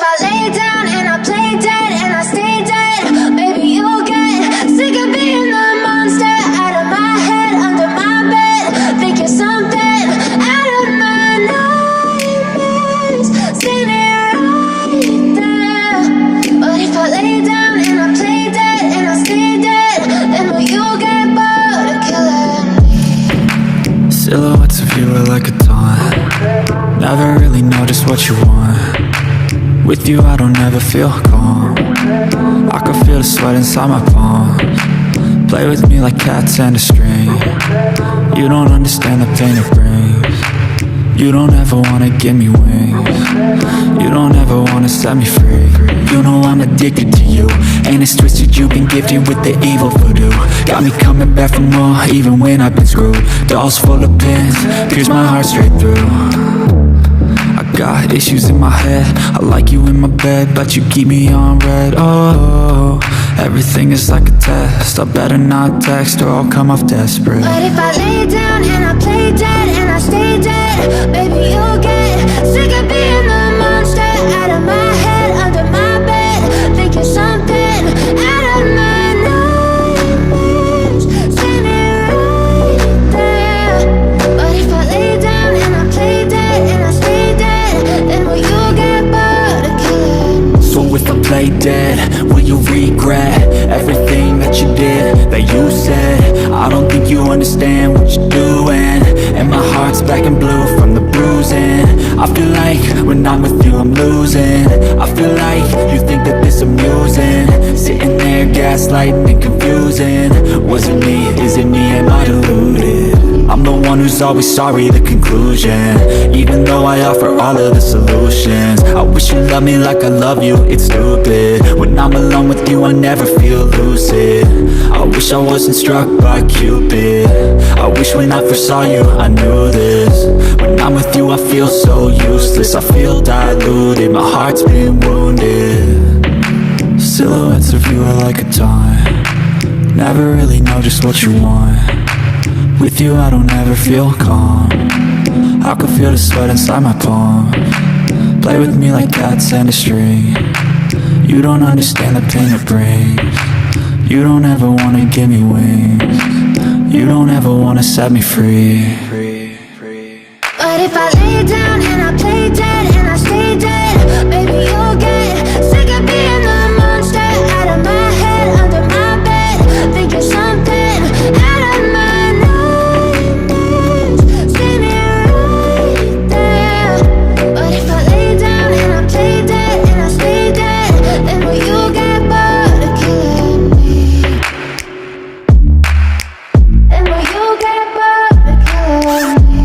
I lay down and I play dead and I stay dead, maybe you'll get sick of being the monster out of my head, under my bed. Think you're something out of my nightmares, standing right there. But if I lay down and I play dead and I stay dead, then will you get bored of killing me? Silhouettes of you are like a taunt. Never really know just what you want. With you I don't ever feel calm. I can feel the sweat inside my palms. Play with me like cats and a string. You don't understand the pain it brings. You don't ever wanna give me wings. You don't ever wanna set me free. You know I'm addicted to you, and it's twisted, you've been gifted with the evil voodoo. Got me coming back for more, even when I've been screwed. Dolls full of pins, pierce my heart straight through. I got issues in my head, I like you in my bed, but you keep me on red. Oh, everything is like a test, I better not text or I'll come off desperate. But if I lay down and I play dead and I stay dead, baby you'll get sick of being the monster out of my head, under my bed. Think you're something out of my nightmares, standing right there. But if I lay down and I play dead and I stay dead, then will you get bored of killing me? So if I play dead, will you regret everything that you did, that you said? I don't think you understand what you're doing, and my heart's black and blue from the bruising. I feel like when I'm with you I'm losing. I feel like you think that this amusing, sitting there gaslighting and confusing. Was it me? Is it me? Am I deluded? I'm the one who's always sorry, the conclusion, even though I offer all of the solutions. I wish you loved me like I love you, it's stupid. When I'm alone with you I never feel lucid. I wish I wasn't struck by Cupid. I wish when I first saw you I knew this. When I'm with you I feel so useless, I feel diluted, my heart's been wounded. Silhouettes of you are like a taunt. Never really know just what you want. With you I don't ever feel calm. I can feel the sweat inside my palms. Play with me like cats and a string. You don't understand the pain it brings. You don't ever wanna give me wings. You don't ever wanna set me free. But if I lay down and I play dead and I stay dead, baby you'll get sick of being the monster out of my head, under my bed. Think you're something out of my nightmares, standing right there. But if I lay down and I play dead and I stay dead, then will you get bored of killing me? Then will you get bored of killing me?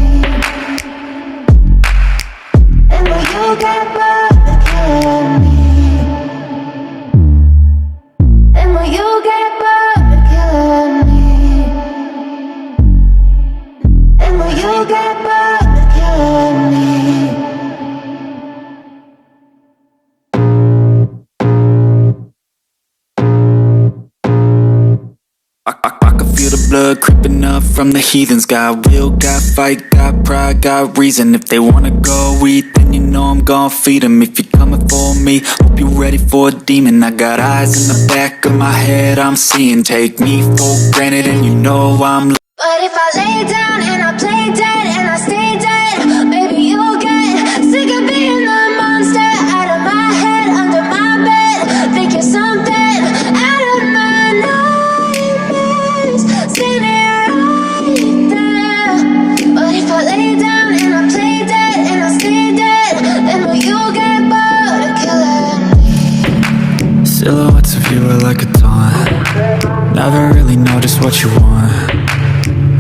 And will you get bored of killing me? And will you get bored of killing me? And will you get bored of killing me? I can feel the blood creeping up from the heathens. Got will, got fight, got pride, got reason. If they wanna go eat, then you know I'm gon' feed them. If you're coming for me, hope you're ready for a demon. I got eyes in the back of my head, I'm seeing. Take me for granted and you know I'm. But if I lay down and I play dead and I stay dead, maybe you'll get sick of being the monster out of my head, under my bed. Think you're something out of my nightmares, standing right there. But if I lay down and I play dead and I stay dead, then will you get bored of killing me? Silhouettes of you are like a taunt. Never really know just what you want.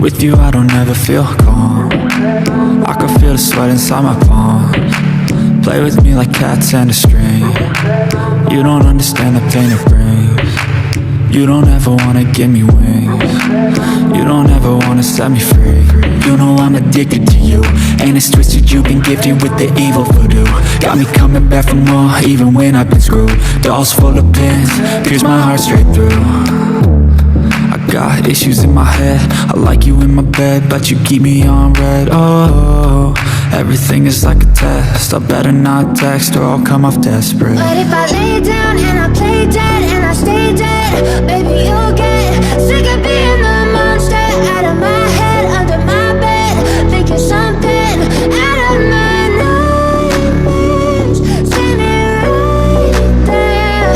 With you I don't ever feel calm. I can feel the sweat inside my palms. Play with me like cats and a string. You don't understand the pain it brings. You don't ever wanna give me wings. You don't ever wanna set me free. You know I'm addicted to you, and it's twisted, you've been gifted with the evil voodoo. Got me coming back for more, even when I've been screwed. Dolls full of pins, pierce my heart straight through. I got issues in my head. I like you in my bed, but you keep me on red. Oh, everything is like a test. I better not text or I'll come off desperate. But if I lay down and I play dead and I stay dead, baby, you'll get sick of being the monster out of my head, under my bed, thinking something out of my nightmares, standing right there.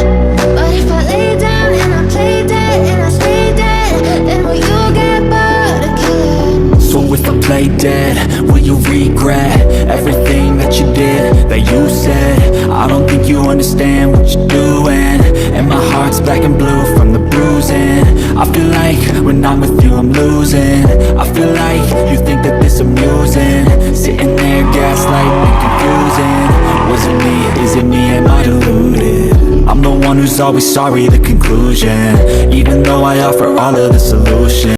But if I lay down and I play dead and I stay dead, then will you get bored of killing? So if I play dead, will you regret everything that you did, that you said? I don't think you understand what you're doing, and my heart's black and blue from the bruising. I feel like when I'm with you I'm losing. I feel like you think that this amusing, sitting there gaslighting and confusing. Was it me? Is it me? Am I deluded? I'm the one who's always sorry, the conclusion, even though I offer all of the solutions.